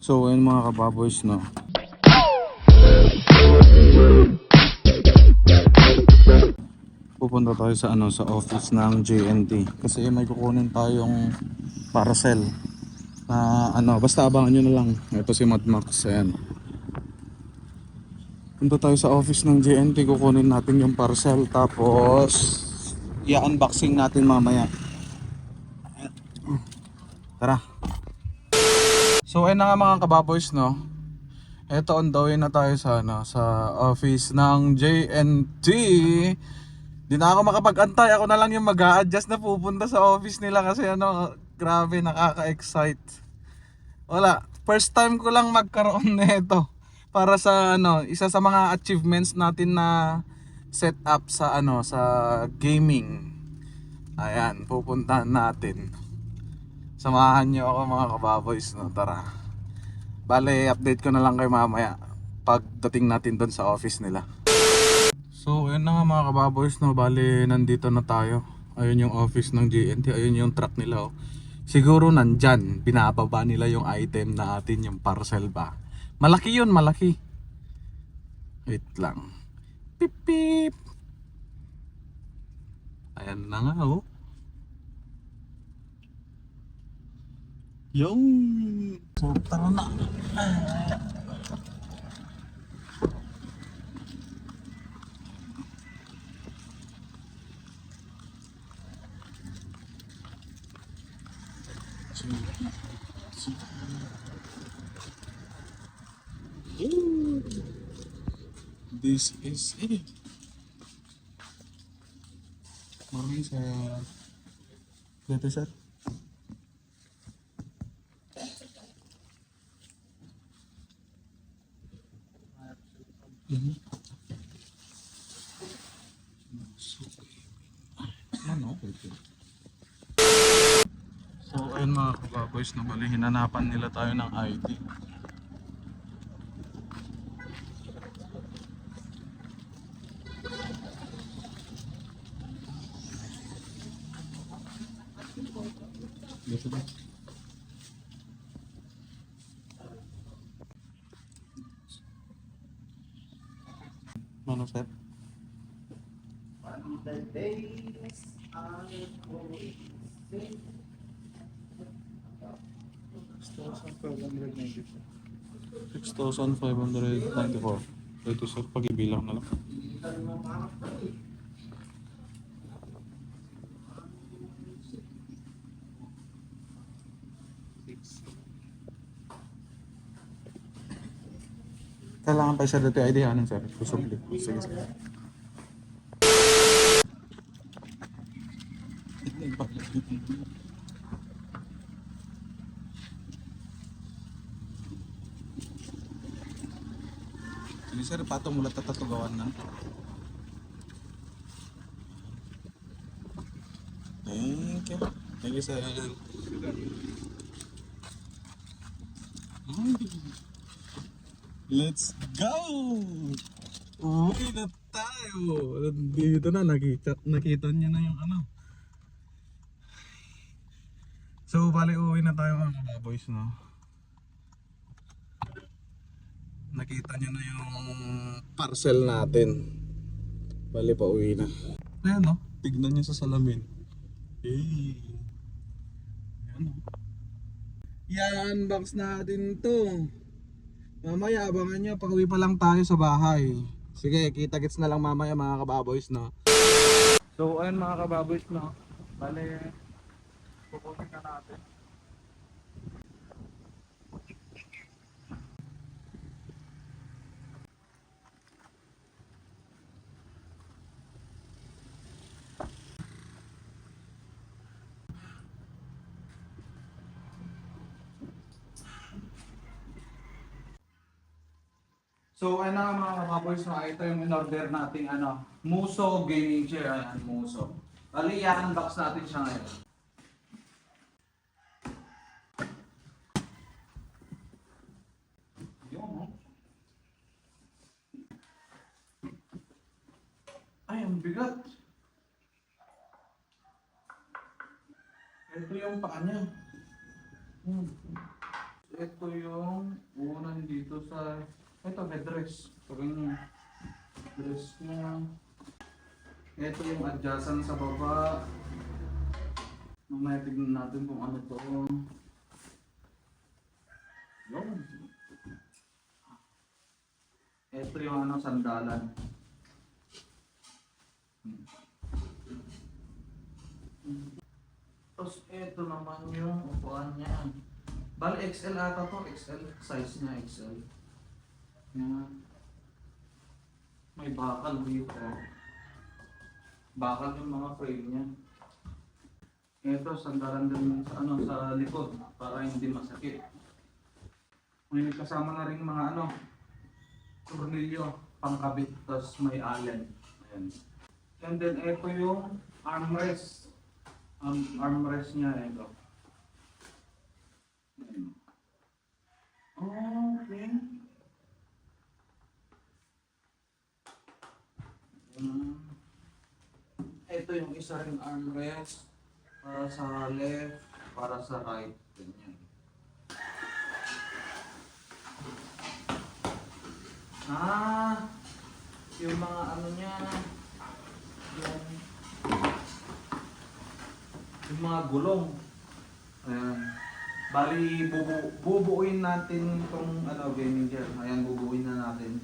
So ayun mga kababoys, no, pupunta tayo sa sa office ng JNT kasi may kukunin tayong parcel na basta abangan nyo na lang. Ito si Mad Max. Ayan, punta tayo sa office ng JNT, kukunin natin yung parcel tapos i-unboxing natin mamaya. Tara. So ayun na nga mga kababoys, no, eto on the way na tayo sa sa office ng JNT. Di na ako makapag-antay, ako na lang yung mag-a-adjust na pupunta sa office nila kasi grabe, nakaka-excite. Wala, first time ko lang magkaroon nito para sa isa sa mga achievements natin na set up sa sa gaming. Ayan, pupuntahan natin. Samahan niyo ako mga kababoys, no, tara. Bale, update ko na lang kayo mamaya pagdating natin doon sa office nila. So ayun na nga mga kababoys, no, bale nandito na tayo. Ayun yung office ng JNT, ayun yung truck nila, oh. Siguro nandyan, binababa nila yung item natin, yung parcel ba. Malaki yun, malaki. Wait lang. Pip pip. Ayan na nga, oh. Yung so tara na. This is it. Morning sir. Dito sir. So ayun mga kababoys, na bali hinanapan nila tayo ng ID. Dito ba? Ano sir? The days are going. 6,594. Ito sir, pag-ibilang na lang. Kailangan pa siya dito ID, anong sir? Susubli. Sige sige. Ini sir, patong mula tatatugawan na. Thank you. Thank you sir. Let's go! Uwi na tayo! Dito na, nakita niyo na yung So, bali uwi na tayo mga kababoys, no? Nakita niyo na yung parcel natin. Bali pa uwi na. Ayan, no? Tignan niyo sa salamin. Hey! Ayan, no? I-unbox natin to. Mamaya abangan nyo, pag uwi pa lang tayo sa bahay. Sige, kita-kits na lang mamaya mga kababoys, no? So ayun mga kababoys, no, bale pupunin na natin. So ayun na nga mga kababoys, no, ito yung in-order nating Muso gaming chair. Ayan, Muso. Bali i-unbox natin siya ngayon. Yun, no? Ay, ang bigat. Ito yung paa niya. Ito yung dito sa... Ito, headrest. Ito yung headrest niya. Ito yung adjacent sa baba. Mamaya tignan natin kung ano to. Yun. Ito yung ano, sandalan. Tapos ito naman yung upuan niya. Bali XL ata to, XL. Size niya XL. Yan. May bakal dito. Bakal yung mga frame niya. Ito, sandalan din sa ano, sa likod para hindi masakit. May kasama na rin mga ano, tornilyo, pangkabit, tapos may allen. Ayan. And then ito yung armrest. Armrest niya ito. Ayan. Okay. Ito yung isa ring armrest. Para sa left, para sa right. Ganyan. Yung mga ano niya, yung mga gulong. Ayan. Bali, bubuuin natin itong ano, gaming gear. Ayan, bubuuin na natin.